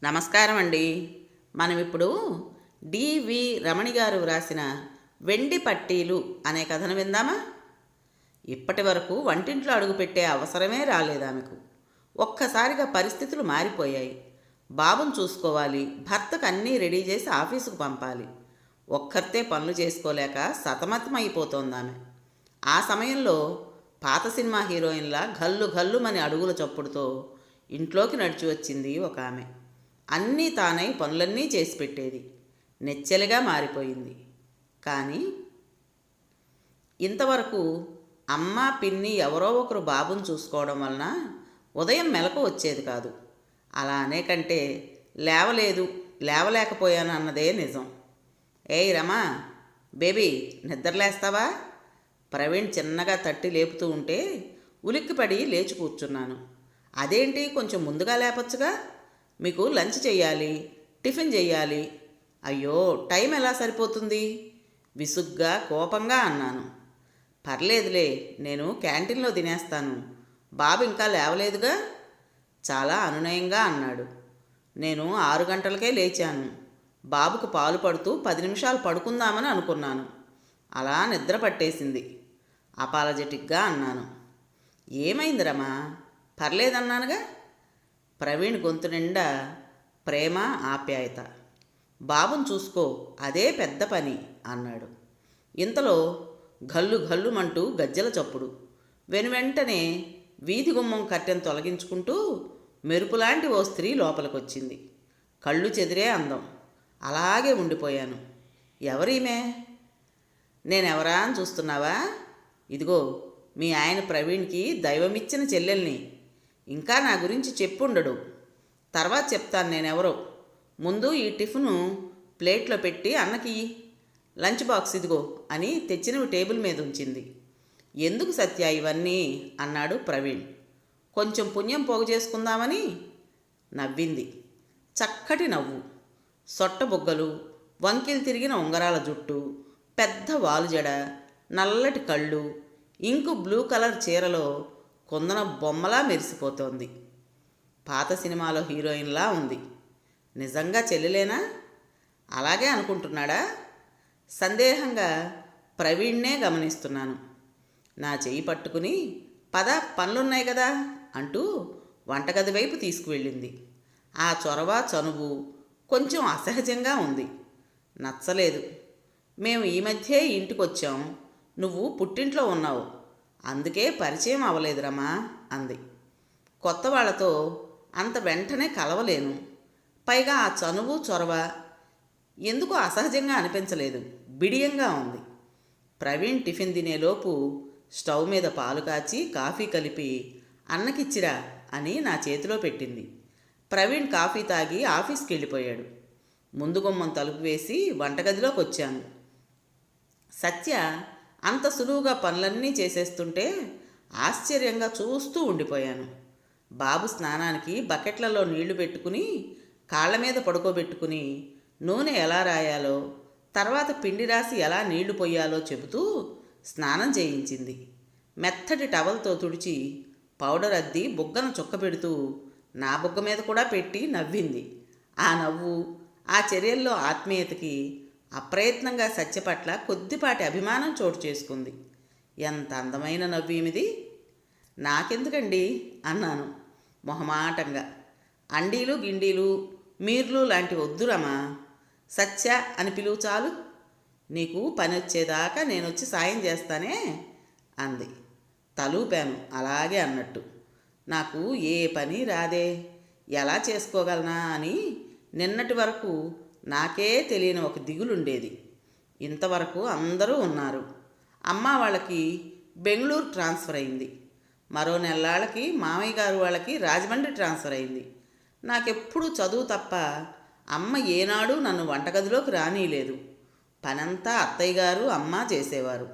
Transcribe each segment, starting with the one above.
నమస్కారం అండి. మనం ఇప్పుడు డివి రమణి గారు వ్రాసిన వెండి పట్టీలు అనే కథను విందామా? ఇప్పటి వరకు వంటింట్లో అడుగుపెట్టే అవసరమే రాలేదు ఆమెకు. ఒక్కసారిగా పరిస్థితులు మారిపోయాయి. బాబును చూసుకోవాలి, భర్తకు అన్నీ రెడీ చేసి ఆఫీసుకు పంపాలి. ఒక్కరితే పనులు చేసుకోలేక సతమతమైపోతోంది ఆమె. ఆ సమయంలో పాత సినిమా హీరోయిన్లా గల్లు గల్లుమని అడుగుల చప్పుడుతో ఇంట్లోకి నడిచి వచ్చింది ఒక ఆమె. అన్నీ తానై పనులన్నీ చేసి పెట్టేది. నెచ్చెలిగా మారిపోయింది. కానీ ఇంతవరకు అమ్మ పిన్ని ఎవరో ఒకరు బాబుని చూసుకోవడం వలన ఉదయం మెలకు వచ్చేది కాదు. అలా అనే కంటే లేవలేకపోయాను అన్నదే నిజం. ఏయ్ రమా, బేబీ నిద్రలేస్తావా? ప్రవీణ్ చిన్నగా తట్టి లేపుతూ ఉంటే ఉలిక్కిపడి లేచి కూర్చున్నాను. అదేంటి, కొంచెం ముందుగా లేపొచ్చుగా? మీకు లంచ్ చెయ్యాలి, టిఫిన్ చెయ్యాలి. అయ్యో, టైం ఎలా సరిపోతుంది? విసుగ్గా కోపంగా అన్నాను. పర్లేదులే, నేను క్యాంటీన్లో తినేస్తాను, బాబు ఇంకా లేవలేదుగా. చాలా అనునయంగా అన్నాడు. నేను 6 గంటలకే లేచాను. బాబుకు పాలు పడుతూ 10 నిమిషాలు పడుకుందామని అనుకున్నాను. అలా నిద్ర పట్టేసింది. అపాలజెటిక్గా అన్నాను. ఏమైంది రమా? పర్లేదన్నానుగా. ప్రవీణ్ గొంతు నిండా ప్రేమ, ఆప్యాయత. బాబుని చూసుకో, అదే పెద్ద పని అన్నాడు. ఇంతలో గల్లు గల్లుమంటూ గజ్జల చప్పుడు. వెనువెంటనే వీధి గుమ్మం కట్టెను తొలగించుకుంటూ మెరుపులాంటి ఓ స్త్రీ లోపలికొచ్చింది. కళ్ళు చెదిరే అందం. అలాగే ఉండిపోయాను. ఎవరీమే? నేనెవరా అని చూస్తున్నావా? ఇదిగో మీ ఆయన ప్రవీణ్కి దైవమిచ్చిన చెల్లెల్ని. ఇంకా నా గురించి చెప్పుండడు. తర్వాత చెప్తాను నేనెవరో. ముందు ఈ టిఫిను ప్లేట్లో పెట్టి అన్నకి లంచ్ బాక్స్ ఇదిగో అని తెచ్చినవి టేబుల్ మీద ఉంచింది. ఎందుకు సత్య ఇవన్నీ అన్నాడు ప్రవీణ్. కొంచెం పుణ్యం పోగు చేసుకుందామని. నవ్వింది. చక్కటి నవ్వు, సొట్ట బుగ్గలు, వంకిలు తిరిగిన ఉంగరాల జుట్టు, పెద్ద వాలుజడ, నల్లటి కళ్ళు, ఇంకు బ్లూ కలర్ చీరలో కొందన బొమ్మలా మెరిసిపోతోంది. పాత సినిమాలో హీరోయిన్లా ఉంది. నిజంగా చెల్లెలేనా? అలాగే అనుకుంటున్నాడా? సందేహంగా ప్రవీణ్నే గమనిస్తున్నాను. నా చెయ్యి పట్టుకుని పద, పనులున్నాయి కదా అంటూ వంటగది వైపు తీసుకువెళ్ళింది. ఆ చొరవ, చనువు కొంచెం అసహజంగా ఉంది. నచ్చలేదు. మేము ఈ మధ్యే ఇంటికొచ్చాం, నువ్వు పుట్టింట్లో ఉన్నావు, అందుకే పరిచయం అవ్వలేదురమ్మా అంది. కొత్త వాళ్ళతో అంత వెంటనే కలవలేను. పైగా ఆ చనువు, చొరవ ఎందుకో అసహజంగా అనిపించలేదు, బిడియంగా ఉంది. ప్రవీణ్ టిఫిన్ తినేలోపు స్టవ్ మీద పాలు కాచి కాఫీ కలిపి అన్నకిచ్చిరా అని నా చేతిలో పెట్టింది. ప్రవీణ్ కాఫీ తాగి ఆఫీస్కి వెళ్ళిపోయాడు. ముందు గుమ్మం తలుపు వేసి వంటగదిలోకి వచ్చాను. సత్య అంత సులువుగా పనులన్నీ చేసేస్తుంటే ఆశ్చర్యంగా చూస్తూ ఉండిపోయాను. బాబు స్నానానికి బకెట్లలో నీళ్లు పెట్టుకుని కాళ్ళ మీద పడుకోబెట్టుకుని నూనె ఎలా రాయాలో, తర్వాత పిండి రాసి ఎలా నీళ్లు పొయ్యాలో చెబుతూ స్నానం చేయించింది. మెత్తటి టవల్తో తుడిచి పౌడర్ అద్ది బుగ్గను చుక్కపెడుతూ నా బుగ్గ మీద కూడా పెట్టి నవ్వింది. ఆ నవ్వు, ఆ చర్యల్లో ఆత్మీయతకి అప్రయత్నంగా సత్య పట్ల కొద్దిపాటి అభిమానం చోటు చేసుకుంది. ఎంత అందమైన నవ్వీమిది! నాకెందుకండి అన్నాను మొహమాటంగా. అండీలు, గిండీలు, మీర్లు లాంటి వద్దురమా, సత్య అని పిలువు చాలు. నీకు పని వచ్చేదాకా నేనొచ్చి సాయం చేస్తానే అంది. తలూపాను అలాగే అన్నట్టు. నాకు ఏ పని రాదే, ఎలా చేసుకోగలనా అని నిన్నటి వరకు నాకే తెలియని ఒక దిగులుండేది. ఇంతవరకు అందరూ ఉన్నారు. అమ్మ వాళ్ళకి బెంగళూరు ట్రాన్స్ఫర్ అయింది. మరో నెల్లాళ్ళకి మామయ్య గారు వాళ్ళకి రాజమండ్రి ట్రాన్స్ఫర్ అయింది. నాకెప్పుడు చదువు తప్ప అమ్మ ఏనాడు నన్ను వంటగదిలోకి రానీయలేదు. పనంతా అత్తయ్య గారు, అమ్మ చేసేవారు.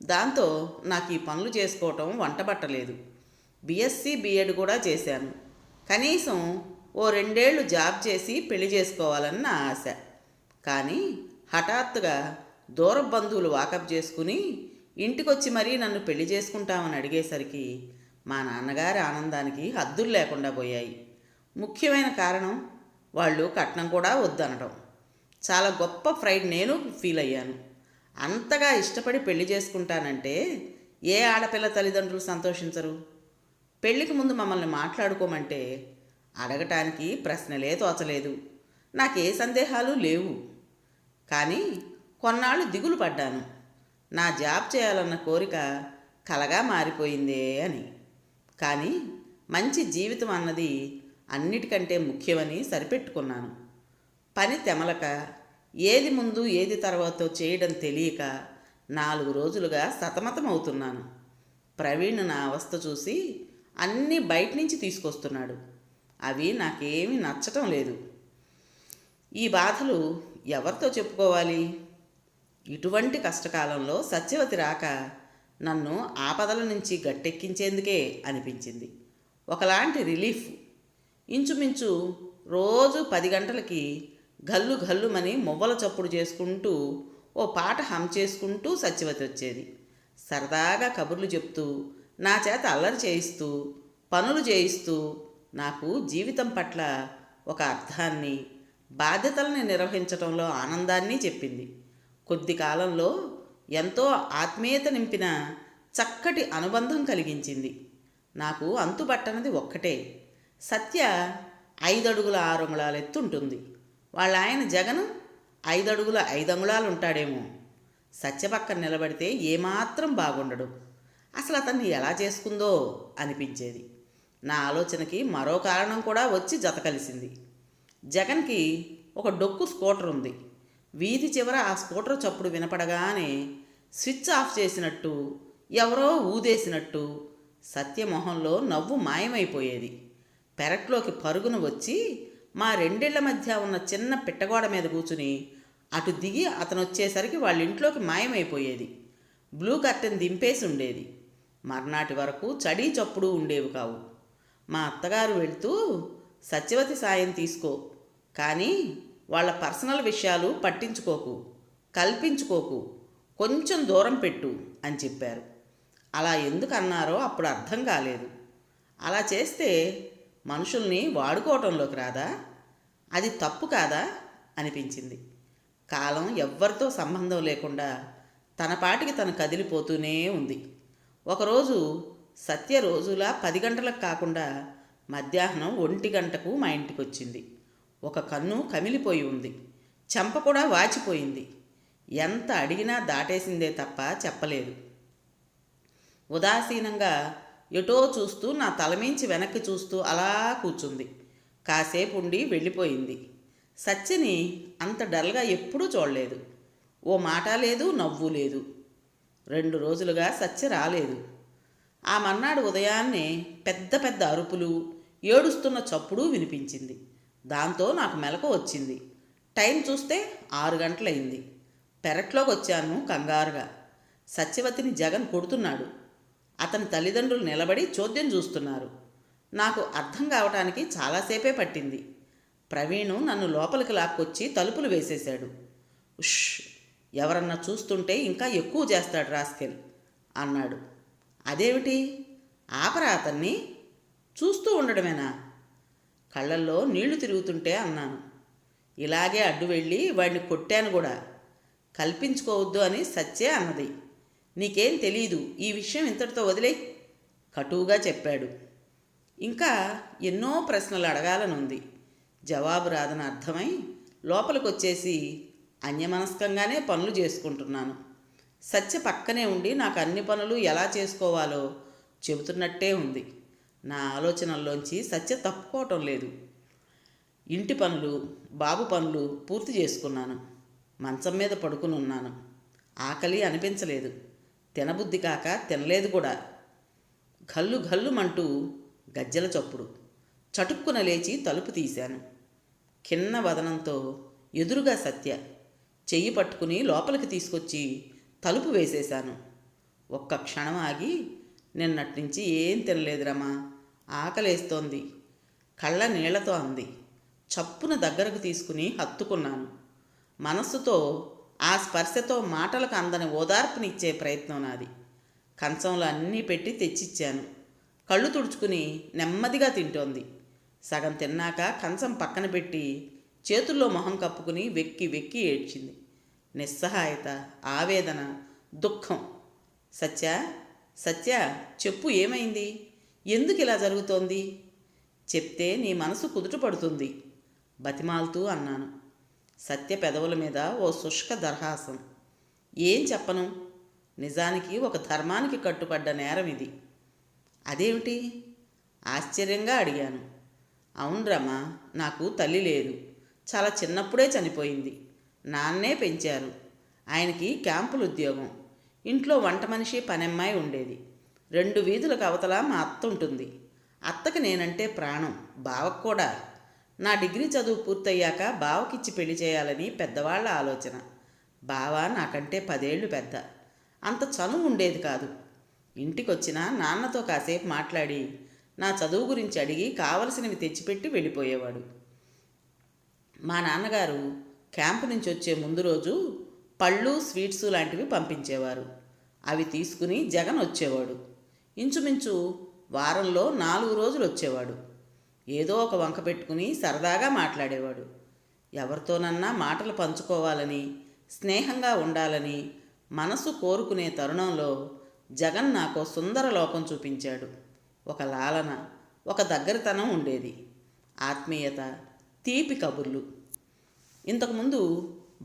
దాంతో నాకు ఈ పనులు చేసుకోవటం వంటబట్టలేదు. బిఎస్సి, బిఎడ్ కూడా చేశాను. కనీసం ఓ 2 ఏళ్ళు జాబ్ చేసి పెళ్లి చేసుకోవాలని నా ఆశ. కానీ హఠాత్తుగా దూర బంధువులు వాకప్ చేసుకుని ఇంటికొచ్చి మరీ నన్ను పెళ్లి చేసుకుంటామని అడిగేసరికి మా నాన్నగారి ఆనందానికి హద్దులు లేకుండా పోయాయి. ముఖ్యమైన కారణం వాళ్ళు కట్నం కూడా వద్దనడం. చాలా గొప్ప ఫ్రైడ్ నేను ఫీల్ అయ్యాను. అంతగా ఇష్టపడి పెళ్లి చేసుకుంటానంటే ఏ ఆడపిల్ల తల్లిదండ్రులు సంతోషించరు? పెళ్లికి ముందు మమ్మల్ని మాట్లాడుకోమంటే అడగటానికి ప్రశ్నలే తోచలేదు. నాకే సందేహాలు లేవు. కానీ కొన్నాళ్ళు దిగులు పడ్డాను. నా జాబ్ చేయాలన్న కోరిక కలగా మారిపోయిందే అని. కానీ మంచి జీవితం అన్నది అన్నిటికంటే ముఖ్యమని సరిపెట్టుకున్నాను. పని తెమలక ఏది ముందు ఏది తర్వాతో చేయడం తెలియక 4 రోజులుగా సతమతమవుతున్నాను. ప్రవీణ్ నా అవస్థ చూసి అన్నీ బయట నుంచి తీసుకొస్తున్నాడు. అవి నాకేమీ నచ్చటం లేదు. ఈ బాధలు ఎవరితో చెప్పుకోవాలి? ఇటువంటి కష్టకాలంలో సత్యవతి రాక నన్ను ఆపదల నుంచి గట్టెక్కించేందుకే అనిపించింది. ఒకలాంటి రిలీఫ్. ఇంచుమించు రోజు 10 గంటలకి గల్లు గల్లుమని మువ్వల చప్పుడు చేసుకుంటూ ఓ పాట హమ్ చేసుకుంటూ సత్యవతి వచ్చేది. సరదాగా కబుర్లు చెప్తూ నా చేత అల్లరి చేయిస్తూ పనులు చేయిస్తూ నాకు జీవితం పట్ల ఒక అర్థాన్ని, బాధ్యతల్ని నిర్వహించటంలో ఆనందాన్ని చెప్పింది. కొద్ది కాలంలో ఎంతో ఆత్మీయత నింపిన చక్కటి అనుబంధం కలిగించింది. నాకు అంతుబట్టనది ఒక్కటే. సత్య 5 అడుగుల 6 అంగుళాల ఎత్తుంటుంది. వాళ్ళ ఆయన జగను 5 అడుగుల 5 అంగుళాలు ఉంటాడేమో. సత్య పక్కన నిలబడితే ఏమాత్రం బాగుండడు. అసలు అతన్ని ఎలా చేసుకుందో అనిపించేది. నా ఆలోచనకి మరో కారణం కూడా వచ్చి జత కలిసింది. జగన్కి ఒక డొక్కు స్కూటర్ ఉంది. వీధి చివర ఆ స్కూటర్ చప్పుడు వినపడగానే స్విచ్ ఆఫ్ చేసినట్టు, ఎవరో ఊదేసినట్టు సత్య మొహంలో నవ్వు మాయమైపోయేది. పెరట్లోకి పరుగున వచ్చి మా 2 ఇళ్ల మధ్య ఉన్న చిన్న పిట్టగోడ మీద కూర్చుని అటు దిగి అతను వచ్చేసరికి వాళ్ళ ఇంట్లోకి మాయమైపోయేది. బ్లూ కర్టెన్ దింపేసి ఉండేది. మర్నాటి వరకు చడీ చప్పుడు ఉండేవి కావు. మా అత్తగారు వెళ్తూ సత్యవతి సాయం తీసుకో, కానీ వాళ్ళ పర్సనల్ విషయాలు పట్టించుకోకు, కల్పించుకోకు, కొంచెం దూరం పెట్టు అని చెప్పారు. అలా ఎందుకు అన్నారో అప్పుడు అర్థం కాలేదు. అలా చేస్తే మనుషుల్ని వాడుకోవటంలోకి రాదా? అది తప్పు కాదా అనిపించింది. కాలం ఎవ్వరితో సంబంధం లేకుండా తన పాటికి తను కదిలిపోతూనే ఉంది. ఒకరోజు సత్య రోజులా 10 గంటలకు కాకుండా మధ్యాహ్నం 1 గంటకు మా ఇంటికి వచ్చింది. ఒక కన్ను కమిలిపోయి ఉంది. చెంప కూడా వాచిపోయింది. ఎంత అడిగినా దాటేసిందే తప్ప చెప్పలేదు. ఉదాసీనంగా ఎటో చూస్తూ నా తలమించి వెనక్కి చూస్తూ అలా కూర్చుంది. కాసేపు ఉండి వెళ్ళిపోయింది. సత్యని అంత డల్గా ఎప్పుడూ చూడలేదు. ఓ మాట లేదు, నవ్వు లేదు. 2 రోజులుగా సత్య రాలేదు. ఆ మర్నాడు ఉదయాన్నే పెద్ద పెద్ద అరుపులు, ఏడుస్తున్న చప్పుడు వినిపించింది. దాంతో నాకు మెలకు వచ్చింది. టైం చూస్తే 6 గంటలయింది. పెరట్లోకి వచ్చాను కంగారుగా. సత్యవతిని జగన్ కొడుతున్నాడు. అతని తల్లిదండ్రులు నిలబడి చోద్యం చూస్తున్నారు. నాకు అర్థం కావటానికి చాలాసేపే పట్టింది. ప్రవీణు నన్ను లోపలికి లాక్కొచ్చి తలుపులు వేసేశాడు. ఉష్, ఎవరన్నా చూస్తుంటే ఇంకా ఎక్కువ చేస్తాడు రాస్కెల్ అన్నాడు. అదేమిటి? ఆపరా అతన్ని, చూస్తూ ఉండడమేనా? కళ్ళల్లో నీళ్లు తిరుగుతుంటే అన్నాను. ఇలాగే అడ్డు వెళ్ళి వాడిని కొట్టాను కూడా. కల్పించుకోవద్దు అని సత్యే అన్నది. నీకేం తెలీదు, ఈ విషయం ఇంతటితో వదిలే కటువుగా చెప్పాడు. ఇంకా ఎన్నో ప్రశ్నలు అడగాలనుంది. జవాబు రాదని అర్థమై లోపలికొచ్చేసి అన్యమనస్కంగానే పనులు చేసుకుంటున్నాను. సత్య పక్కనే ఉండి నాకు అన్ని పనులు ఎలా చేసుకోవాలో చెబుతున్నట్టే ఉంది. నా ఆలోచనల్లోంచి సత్య తప్పుకోవటం లేదు. ఇంటి పనులు, బాబు పనులు పూర్తి చేసుకున్నాను. మంచం మీద పడుకుని ఉన్నాను. ఆకలి అనిపించలేదు. తినబుద్ధి కాక తినలేదు కూడా. గల్లు గల్లుమంటూ గజ్జెల చప్పుడు. చటుక్కున లేచి తలుపు తీశాను. ఖిన్న వదనంతో ఎదురుగా సత్య. చెయ్యి పట్టుకుని లోపలికి తీసుకొచ్చి తలుపు వేసేశాను. ఒక్క క్షణం ఆగి, నిన్నట్నుంచి ఏం తినలేదు రమా, ఆకలేస్తోంది, కళ్ళ నీళ్లతో అంది. చప్పున దగ్గరకు తీసుకుని హత్తుకున్నాను. మనస్సుతో ఆ స్పర్శతో మాటలకు అందని ఓదార్పునిచ్చే ప్రయత్నం నాది. కంచంలో అన్నీ పెట్టి తెచ్చిచ్చాను. కళ్ళు తుడుచుకుని నెమ్మదిగా తింటోంది. సగం తిన్నాక కంచం పక్కన పెట్టి చేతుల్లో మొహం కప్పుకుని వెక్కి వెక్కి ఏడ్చింది. నిస్సహాయత, ఆవేదన, దుఃఖం. సత్య, సత్య, చెప్పు, ఏమైంది? ఎందుకు ఇలా జరుగుతోంది? చెప్తే నీ మనసు కుదుట పడుతుంది బతిమాలుతూ అన్నాను. సత్య పెదవుల మీద ఓ శుష్క దర్హాసం. ఏం చెప్పను, నిజానికి ఒక ధర్మానికి కట్టుపడ్డ నేరం ఇది. అదేమిటి? ఆశ్చర్యంగా అడిగాను. అవునరమ్మా, నాకు తల్లి లేదు. చాలా చిన్నప్పుడే చనిపోయింది. నాన్నే పెంచారు. ఆయనకి క్యాంపుల ఉద్యోగం. ఇంట్లో వంట మనిషి, పనమ్మాయి ఉండేది. 2 వీధులకు అవతల మా అత్త ఉంటుంది. అత్తకి నేనంటే ప్రాణం, బావకు కూడా. నా డిగ్రీ చదువు పూర్తయ్యాక బావకిచ్చి పెళ్లి చేయాలని పెద్దవాళ్ల ఆలోచన. బావ నాకంటే 10 ఏళ్ళు పెద్ద. అంత చనువు ఉండేది కాదు. ఇంటికొచ్చినా నాన్నతో కాసేపు మాట్లాడి నా చదువు గురించి అడిగి కావలసినవి తెచ్చిపెట్టి వెళ్ళిపోయేవాడు. మా నాన్నగారు క్యాంపు నుంచి వచ్చే ముందు రోజు పళ్ళు, స్వీట్స్ లాంటివి పంపించేవారు. అవి తీసుకుని జగన్ వచ్చేవాడు. ఇంచుమించు వారంలో 4 రోజులు వచ్చేవాడు. ఏదో ఒక వంక పెట్టుకుని సరదాగా మాట్లాడేవాడు. ఎవరితోనన్నా మాటలు పంచుకోవాలని, స్నేహంగా ఉండాలని మనసు కోరుకునే తరుణంలో జగన్ నాకు సుందర లోకం చూపించాడు. ఒక లాలన, ఒక దగ్గరతనం ఉండేది. ఆత్మీయత, తీపి కబుర్లు. ఇంతకుముందు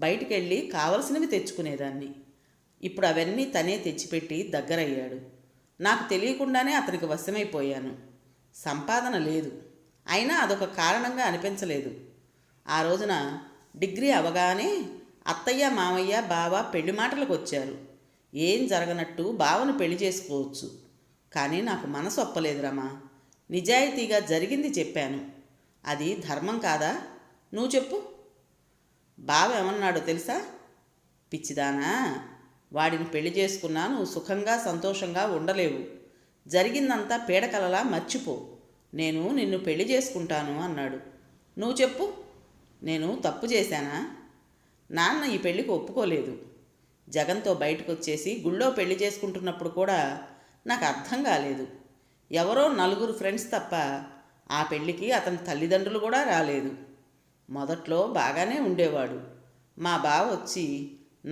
బయటికెళ్ళి కావలసినవి తెచ్చుకునేదాన్ని. ఇప్పుడు అవన్నీ తనే తెచ్చిపెట్టి దగ్గరయ్యాడు. నాకు తెలియకుండానే అతనికి వశమైపోయాను. సంపాదన లేదు, అయినా అదొక కారణంగా అనిపించలేదు. ఆ రోజున డిగ్రీ అవగానే అత్తయ్య, మామయ్య, బావ పెళ్లి మాటలకు వచ్చారు. ఏం జరగనట్టు బావను పెళ్లి చేసుకోవచ్చు. కానీ నాకు మనసు ఒప్పలేదు రమా. నిజాయితీగా జరిగింది చెప్పాను. అది ధర్మం కాదా? నువ్వు చెప్పు. బావ ఏమన్నాడో తెలుసా? పిచ్చిదానా, వాడిని పెళ్లి చేసుకున్నా నువ్వు సుఖంగా సంతోషంగా ఉండలేవు. జరిగిందంతా పీడకలలా మర్చిపో. నేను నిన్ను పెళ్లి చేసుకుంటాను అన్నాడు. నువ్వు చెప్పు, నేను తప్పు చేశానా? నాన్న ఈ పెళ్లికి ఒప్పుకోలేదు. జగన్తో బయటకు వచ్చేసి గుళ్ళో పెళ్లి చేసుకుంటున్నప్పుడు కూడా నాకు అర్థం కాలేదు. ఎవరో 4 ఫ్రెండ్స్ తప్ప ఆ పెళ్ళికి అతని తల్లిదండ్రులు కూడా రాలేదు. మొదట్లో బాగానే ఉండేవాడు. మా బావ వచ్చి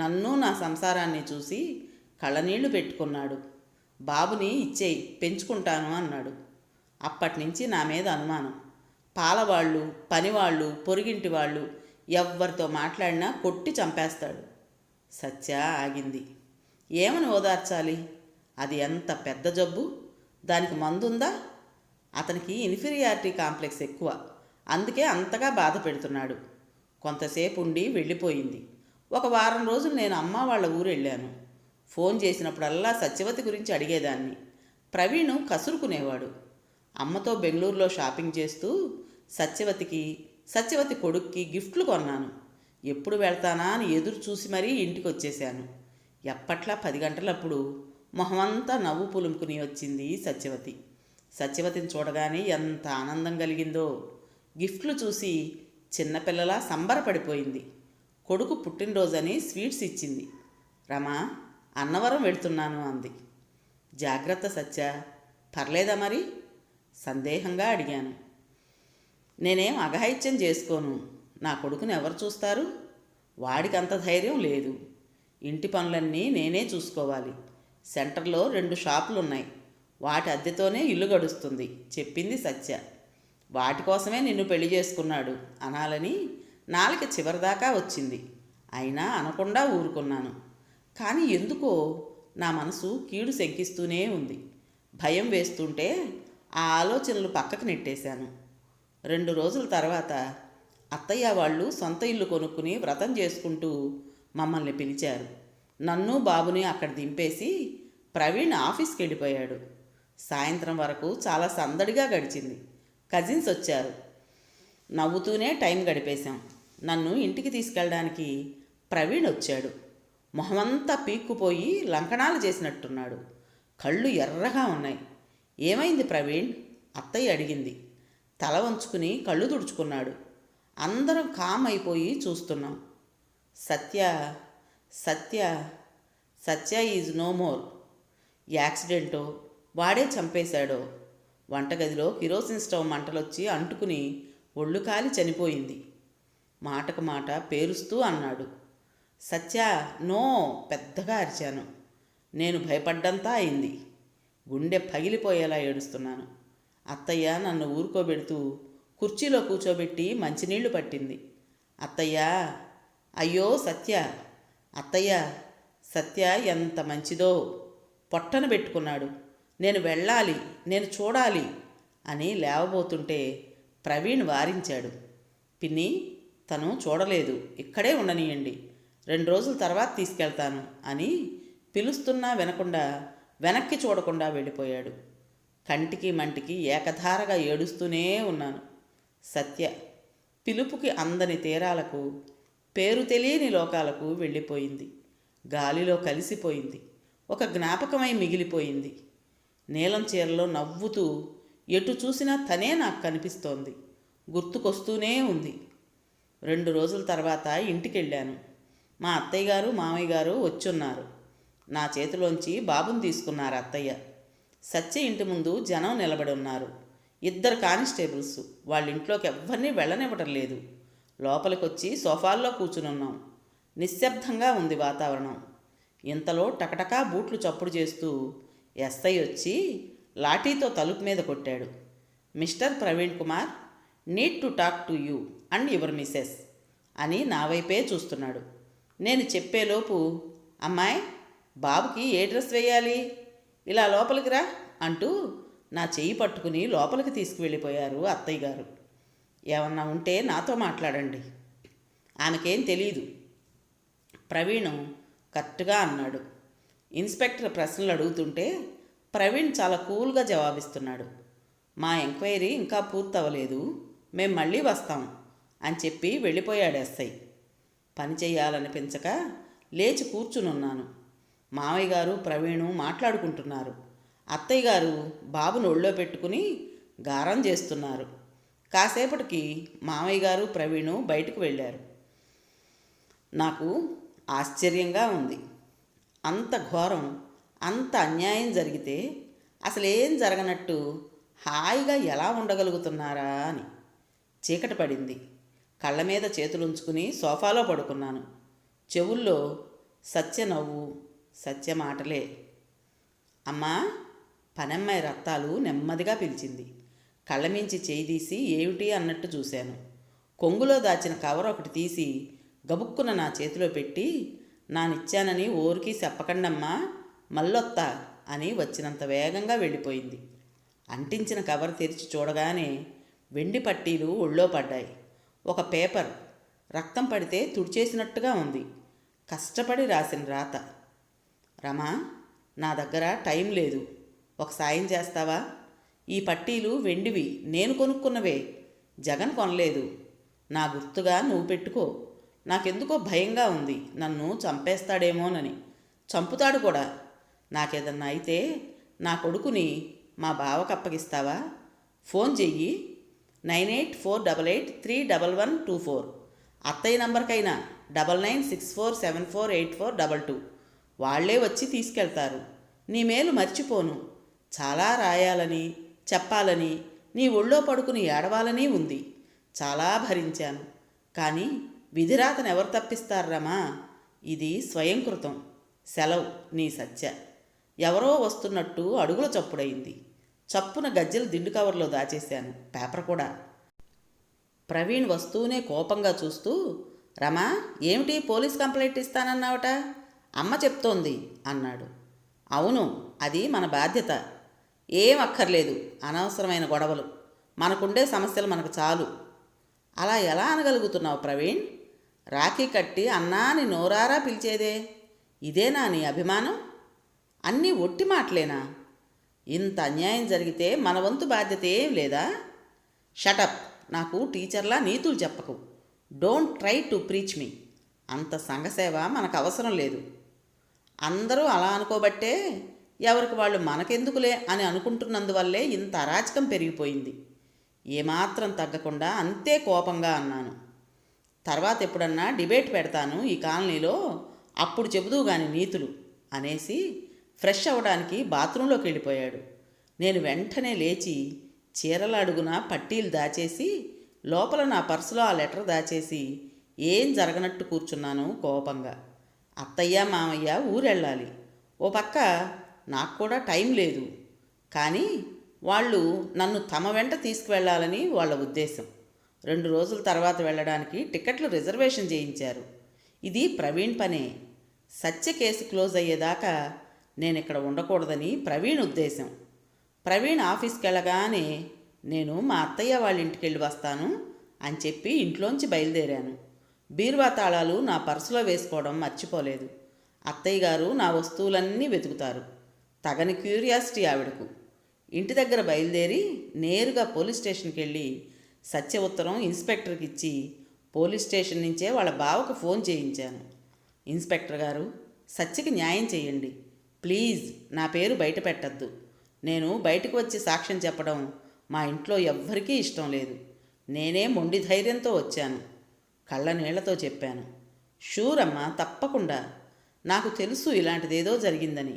నన్ను, నా సంసారాన్ని చూసి కళ్ళనీళ్లు పెట్టుకున్నాడు. బాబుని ఇచ్చేయి, పెంచుకుంటాను అన్నాడు. అప్పటినుంచి నా మీద అనుమానం. పాలవాళ్ళు, పనివాళ్ళు, పొరుగింటి వాళ్ళు ఎవ్వరితో మాట్లాడినా కొట్టి చంపేస్తాడు. సత్య ఆగింది. ఏమని ఓదార్చాలి? అది ఎంత పెద్ద జబ్బు, దానికి మందుందా? అతనికి ఇన్ఫీరియారిటీ కాంప్లెక్స్ ఎక్కువ, అందుకే అంతగా బాధ పెడుతున్నాడు. కొంతసేపు ఉండి వెళ్ళిపోయింది. ఒక వారం రోజులు నేను అమ్మ వాళ్ళ ఊరు వెళ్ళాను. ఫోన్ చేసినప్పుడల్లా సత్యవతి గురించి అడిగేదాన్ని. ప్రవీణ్ కసురుకునేవాడు. అమ్మతో బెంగళూరులో షాపింగ్ చేస్తూ సత్యవతి కొడుక్కి గిఫ్ట్లు కొన్నాను. ఎప్పుడు వెళ్తానా అని ఎదురు చూసి మరీ ఇంటికి వచ్చేశాను. ఎప్పట్లా 10 గంటలప్పుడు మొహమంతా నవ్వు పులుముకుని వచ్చింది సత్యవతి. సత్యవతిని చూడగానే ఎంత ఆనందం కలిగిందో. గిఫ్ట్లు చూసి చిన్నపిల్లలా సంబరపడిపోయింది. కొడుకు పుట్టినరోజని స్వీట్స్ ఇచ్చింది. రమా, అన్నవరం వెళ్తున్నాను అంది. జాగ్రత్త సత్య, పర్లేదా మరి? సందేహంగా అడిగాను. నేనేం అఘాయిత్యం చేసుకోను. నా కొడుకుని ఎవరు చూస్తారు? వాడికి అంత ధైర్యం లేదు. ఇంటి పనులన్నీ నేనే చూసుకోవాలి. సెంటర్లో 2 షాపులున్నాయి. వాటి అద్దెతోనే ఇల్లు గడుస్తుంది చెప్పింది సత్య. వాటి కోసమే నిన్ను పెళ్లి చేసుకున్నాడు అనాలని నాలుక చివరిదాకా వచ్చింది. అయినా అనకుండా ఊరుకున్నాను. కానీ ఎందుకో నా మనసు కీడు శంకిస్తూనే ఉంది. భయం వేస్తుంటే ఆ ఆలోచనలు పక్కకు నెట్టేశాను. 2 రోజుల తర్వాత అత్తయ్య వాళ్ళు సొంత ఇల్లు కొనుక్కుని వ్రతం చేసుకుంటూ మమ్మల్ని పిలిచారు. నన్ను, బాబుని అక్కడ దింపేసి ప్రవీణ్ ఆఫీస్కి వెళ్ళిపోయాడు. సాయంత్రం వరకు చాలా సందడిగా గడిచింది. కజిన్స్ వచ్చారు. నవ్వుతూనే టైం గడిపేశాం. నన్ను ఇంటికి తీసుకెళ్ళడానికి ప్రవీణ్ వచ్చాడు. మొహమంతా పీక్కుపోయి లంకణాలు చేసినట్టున్నాడు. కళ్ళు ఎర్రగా ఉన్నాయి. ఏమైంది ప్రవీణ్? అత్తయ్య అడిగింది. తల వంచుకుని కళ్ళు తుడుచుకున్నాడు. అందరం కామ్ అయిపోయి చూస్తున్నాం. సత్య ఈజ్ నో మోర్. యాక్సిడెంటో వాడే చంపేశాడో వంటగదిలో కిరోసిన్ స్టవ్ మంటలొచ్చి అంటుకుని ఒళ్ళు కాలి చనిపోయింది. మాటకు మాట పేరుస్తూ అన్నాడు. సత్య, నో! పెద్దగా అరిచాను. నేను భయపడ్డంతా అయింది. గుండె పగిలిపోయేలా ఏడుస్తున్నాను. అత్తయ్య నన్ను ఊరుకోబెడుతూ కుర్చీలో కూర్చోబెట్టి మంచినీళ్లు పట్టింది. అత్తయ్య, అయ్యో సత్య, అత్తయ్య, సత్య ఎంత మంచిదో, పొట్టన పెట్టుకున్నాడు. నేను వెళ్ళాలి, నేను చూడాలి అని లేవబోతుంటే ప్రవీణ్ వారించాడు. పిన్ని, తను చూడలేదు, ఇక్కడే ఉండనీయండి, 2 రోజుల తర్వాత తీసుకెళ్తాను అని పిలుస్తున్నా వినకుండా వెనక్కి చూడకుండా వెళ్ళిపోయాడు. కంటికి మంటికి ఏకధారగా ఏడుస్తూనే ఉన్నాను. సత్య పిలుపుకి అందని తీరాలకు, పేరు తెలియని లోకాలకు వెళ్ళిపోయింది. గాలిలో కలిసిపోయింది. ఒక జ్ఞాపకమై మిగిలిపోయింది. నీలం చీరలో నవ్వుతూ ఎటు చూసినా తనే నాకు కనిపిస్తోంది. గుర్తుకొస్తూనే ఉంది. 2 రోజుల తర్వాత ఇంటికెళ్ళాను. మా అత్తయ్య గారు మామయ్య గారు వచ్చున్నారు. నా చేతిలోంచి బాబుని తీసుకున్నారు అత్తయ్య. సత్య ఇంటి ముందు జనం నిలబడి ఉన్నారు. 2 కానిస్టేబుల్స్ వాళ్ళ ఇంట్లోకి ఎవ్వరినీ వెళ్ళనివ్వటం లేదు. లోపలికొచ్చి సోఫాల్లో కూర్చునున్నాం. నిశ్శబ్దంగా ఉంది వాతావరణం. ఇంతలో టకటకా బూట్లు చప్పుడు చేస్తూ ఎస్ఐ వచ్చి లాఠీతో తలుపు మీద కొట్టాడు. Mister Praveen Kumar, need to talk to you and your Mrs అని నా వైపే చూస్తున్నాడు. నేను చెప్పేలోపు, అమ్మాయి, బాబుకి ఏ డ్రెస్ వేయాలి, ఇలా లోపలికి రా అంటూ నా చెయ్యి పట్టుకుని లోపలికి తీసుకువెళ్ళిపోయారు అత్తయ్య గారు. ఏమన్నా ఉంటే నాతో మాట్లాడండి, ఆమెకేం తెలీదు, ప్రవీణ్ కరెక్ట్గా అన్నాడు. ఇన్స్పెక్టర్ ప్రశ్నలు అడుగుతుంటే ప్రవీణ్ చాలా కూల్గా జవాబిస్తున్నాడు. మా ఎంక్వైరీ ఇంకా పూర్తవలేదు, మేం మళ్ళీ వస్తాం అని చెప్పి వెళ్ళిపోయాడు ఎస్ఐ. పని చేయాలనిపించక లేచి కూర్చునున్నాను. మామయ్య గారు ప్రవీణు మాట్లాడుకుంటున్నారు. అత్తయ్య గారు బాబును ఒళ్ళో పెట్టుకుని గారం చేస్తున్నారు. కాసేపటికి మామయ్య గారు ప్రవీణు బయటకు వెళ్ళారు. నాకు ఆశ్చర్యంగా ఉంది. అంత ఘోరం, అంత అన్యాయం జరిగితే అసలేం జరగనట్టు హాయిగా ఎలా ఉండగలుగుతున్నారా అని. చీకటి పడింది. కళ్ళ మీద చేతులుంచుకుని సోఫాలో పడుకున్నాను. చెవుల్లో సత్య నవ్వు, సత్య మాటలే. అమ్మా, పనమ్మాయి రత్తాలు నెమ్మదిగా పిలిచింది. కళ్ళమించి చేయి తీసి ఏమిటి అన్నట్టు చూశాను. కొంగులో దాచిన కవర్ ఒకటి తీసి గబుక్కున నా చేతిలో పెట్టి, నానిచ్చానని ఊరికి చెప్పకండమ్మా, మళ్ళొత్తా అని వచ్చినంత వేగంగా వెళ్ళిపోయింది. అంటించిన కవర్ తెరిచి చూడగానే వెండి పట్టీలు ఒళ్ళో పడ్డాయి. ఒక పేపర్ రక్తం పడితే తుడిచేసినట్టుగా ఉంది. కష్టపడి రాసిన రాత. రమా, నా దగ్గర టైం లేదు, ఒక సాయం చేస్తావా? ఈ పట్టీలు వెండివి, నేను కొనుక్కున్నవే, జగన్ కొనలేదు. నా గుర్తుగా నువ్వు పెట్టుకో. నాకెందుకో భయంగా ఉంది, నన్ను చంపేస్తాడేమోనని. చంపుతాడు కూడా. నాకేదన్నా అయితే నా కొడుకుని మా బావకు అప్పగిస్తావా? ఫోన్ చెయ్యి, 9848831124. అత్తయ్య నంబర్కైనా 9964748422. వాళ్లే వచ్చి తీసుకెళ్తారు. నీ మేలు మర్చిపోను. చాలా రాయాలని, చెప్పాలని, నీ ఒళ్ళో పడుకుని ఏడవాలని ఉంది. చాలా భరించాను. కానీ విధిరాతను ఎవరు తప్పిస్తారమ్మా? ఇది స్వయంకృతం. సెలవు, నీ సత్య. ఎవరో వస్తున్నట్టు అడుగుల చప్పుడయింది. చప్పున గజ్జెలు దిండు కవర్లో దాచేశాను, పేపర్ కూడా. ప్రవీణ్ వస్తూనే కోపంగా చూస్తూ, రమా, ఏమిటి పోలీస్ కంప్లైంట్ ఇస్తానన్నావట? అమ్మ చెప్తోంది అన్నాడు. అవును, అది మన బాధ్యత. ఏం అక్కర్లేదు అనవసరమైన గొడవలు. మనకుండే సమస్యలు మనకు చాలు. అలా ఎలా అనగలుగుతున్నావు ప్రవీణ్? రాఖీ కట్టి అన్నా అని నోరారా పిలిచేదే. ఇదేనా నీ అభిమానం? అన్నీ ఒట్టి మాటలేనా? ఇంత అన్యాయం జరిగితే మన వంతు బాధ్యత ఏం లేదా? షటప్, నాకు టీచర్లా నీతులు చెప్పకు. డోంట్ ట్రై టు ప్రీచ్ మీ. అంత సంఘసేవ మనకు అవసరం లేదు. అందరూ అలా అనుకోబట్టే ఎవరికి వాళ్ళు మనకెందుకులే అని అనుకుంటున్నందువల్లే ఇంత అరాచకం పెరిగిపోయింది. ఏమాత్రం తగ్గకుండా అంతే కోపంగా అన్నాను. తర్వాత ఎప్పుడన్నా డిబేట్ పెడతాను ఈ కాలనీలో, అప్పుడు చెబుదూ గాని నీతులు అనేసి ఫ్రెష్ అవ్వడానికి బాత్రూంలోకి వెళ్ళిపోయాడు. నేను వెంటనే లేచి చీరల అడుగున పట్టీలు దాచేసి లోపల నా పర్సులో ఆ లెటర్ దాచేసి ఏం జరగనట్టు కూర్చున్నాను కోపంగా. అత్తయ్య మామయ్య ఊరెళ్ళాలి. ఓ పక్క నాకు కూడా టైం లేదు. కానీ వాళ్ళు నన్ను తమ వెంట తీసుకువెళ్ళాలని వాళ్ళ ఉద్దేశం. 2 రోజుల తర్వాత వెళ్ళడానికి టికెట్లు రిజర్వేషన్ చేయించారు. ఇది ప్రవీణ్ పనే. సత్య కేసు క్లోజ్ అయ్యేదాకా నేను ఇక్కడ ఉండకూడదని ప్రవీణ్ ఉద్దేశం. ప్రవీణ్ ఆఫీస్కి వెళ్ళగానే నేను మా అత్తయ్య వాళ్ళ ఇంటికి వెళ్ళి వస్తాను అని చెప్పి ఇంట్లోంచి బయలుదేరాను. బీరువా తాళాలు నా పర్సులో వేసుకోవడం మర్చిపోలేదు. అత్తయ్య గారు నా వస్తువులన్నీ వెతుకుతారు. తగని క్యూరియాసిటీ ఆవిడకు. ఇంటి దగ్గర బయలుదేరి నేరుగా పోలీస్ స్టేషన్కి వెళ్ళి సత్య ఉత్తరం ఇన్స్పెక్టర్కి ఇచ్చి పోలీస్ స్టేషన్ నుంచే వాళ్ళ బావకు ఫోన్ చేయించాను. ఇన్స్పెక్టర్ గారు, సత్యకి న్యాయం చేయండి ప్లీజ్. నా పేరు బయట పెట్టద్దు. నేను బయటకు వచ్చి సాక్ష్యం చెప్పడం మా ఇంట్లో ఎవ్వరికీ ఇష్టం లేదు. నేనే మొండి ధైర్యంతో వచ్చాను. కళ్ళ నీళ్లతో చెప్పాను. షూర్ అమ్మా, తప్పకుండా. నాకు తెలుసు ఇలాంటిదేదో జరిగిందని.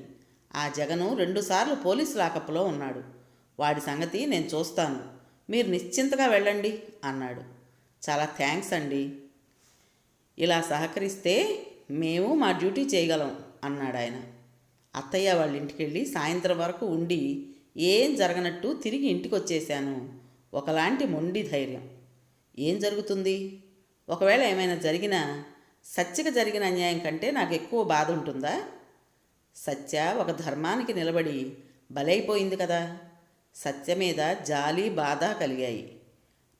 ఆ జగను 2 సార్లు పోలీసు లాకప్లో ఉన్నాడు. వాడి సంగతి నేను చూస్తాను. మీరు నిశ్చింతగా వెళ్ళండి అన్నాడు. చాలా థ్యాంక్స్ అండి. ఇలా సహకరిస్తే మేము మా డ్యూటీ చేయగలం అన్నాడు ఆయన. అత్తయ్య వాళ్ళ ఇంటికి వెళ్ళి సాయంత్రం వరకు ఉండి ఏం జరగనట్టు తిరిగి ఇంటికి వచ్చేసాను. ఒకలాంటి మొండి ధైర్యం. ఏం జరుగుతుంది? ఒకవేళ ఏమైనా జరిగినా సత్యకి జరిగిన అన్యాయం కంటే నాకు ఎక్కువ బాధ ఉంటుందా? సత్య ఒక ధర్మానికి నిలబడి బలైపోయింది కదా. సత్య మీద జాలి బాధ కలిగాయి.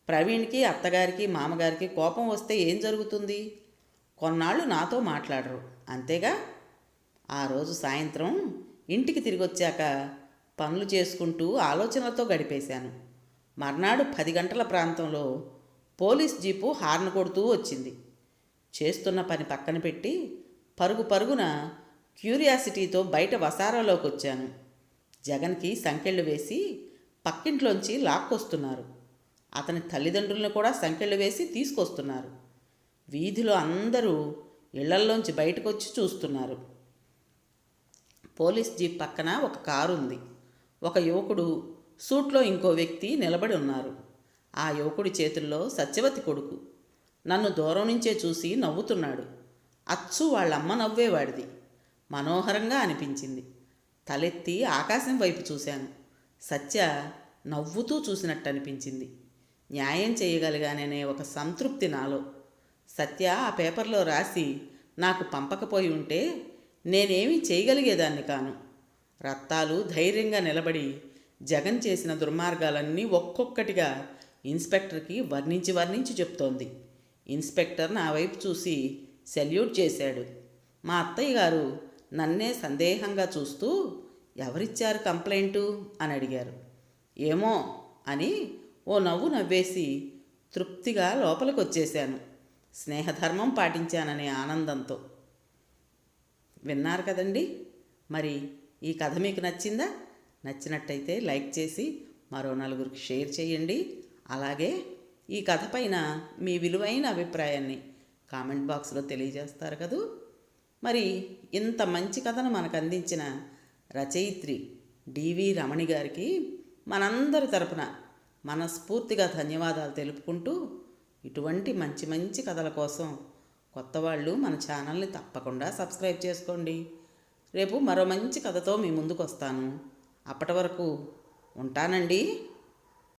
ప్రవీణ్కి అత్తగారికి మామగారికి కోపం వస్తే ఏం జరుగుతుంది? కొన్నాళ్ళు నాతో మాట్లాడరు, అంతేగా. ఆ రోజు సాయంత్రం ఇంటికి తిరిగి వచ్చాక పనులు చేసుకుంటూ ఆలోచనలతో గడిపేశాను. మర్నాడు 10 గంటల ప్రాంతంలో పోలీస్ జీపు హార్న్ కొడుతూ వచ్చింది. చేస్తున్న పని పక్కన పెట్టి పరుగు పరుగున క్యూరియాసిటీతో బయట వసారాలోకి వచ్చాను. జగన్కి సంకెళ్ళు వేసి పక్కింట్లోంచి లాక్కొస్తున్నారు. అతని తల్లిదండ్రులను కూడా సంకెళ్ళు వేసి తీసుకొస్తున్నారు. వీధిలో అందరూ ఇళ్లల్లోంచి బయటకొచ్చి చూస్తున్నారు. పోలీస్ జీప్ పక్కన ఒక కారు ఉంది. ఒక యువకుడు, సూట్లో ఇంకో వ్యక్తి నిలబడి ఉన్నారు. ఆ యువకుడి చేతుల్లో సత్యవతి కొడుకు. నన్ను దూరం నుంచే చూసి నవ్వుతున్నాడు. అచ్చు వాళ్ళమ్మ నవ్వేవాడిది. మనోహరంగా అనిపించింది. తలెత్తి ఆకాశం వైపు చూశాను. సత్య నవ్వుతూ చూసినట్టు అనిపించింది. న్యాయం చేయగలిగాననే ఒక సంతృప్తి నాలో. సత్య ఆ పేపర్లో రాసి నాకు పంపకపోయి ఉంటే నేనేమీ చేయగలిగేదాన్ని కాను. రత్తాలు ధైర్యంగా నిలబడి జగన్ చేసిన దుర్మార్గాలన్నీ ఒక్కొక్కటిగా ఇన్స్పెక్టర్కి వర్ణించి చెప్తోంది. ఇన్స్పెక్టర్ నా వైపు చూసి సెల్యూట్ చేశాడు. మా అత్తయ్య గారు నన్నే సందేహంగా చూస్తూ ఎవరిచ్చారు కంప్లైంటు అని అడిగారు. ఏమో అని ఓ నవ్వు నవ్వేసి తృప్తిగా లోపలికి వచ్చేశాను. స్నేహధర్మం పాటించాననే ఆనందంతో. విన్నారు కదండి. మరి ఈ కథ మీకు నచ్చిందా? నచ్చినట్టయితే లైక్ చేసి మరో 4గురికి షేర్ చేయండి. అలాగే ఈ కథ పైన మీ విలువైన అభిప్రాయాన్ని కామెంట్ బాక్స్లో తెలియజేస్తారు కదూ. మరి ఇంత మంచి కథను మనకు అందించిన రచయిత్రి డివి రమణి గారికి మనందరి తరపున మనస్ఫూర్తిగా ధన్యవాదాలు తెలుపుకుంటూ, ఇటువంటి మంచి మంచి కథల కోసం కొత్త వాళ్ళు మన ఛానల్ని తప్పకుండా సబ్స్క్రైబ్ చేసుకోండి. రేపు మరో మంచి కథతో మీ ముందుకు వస్తాను. అప్పటి వరకు ఉంటానండి.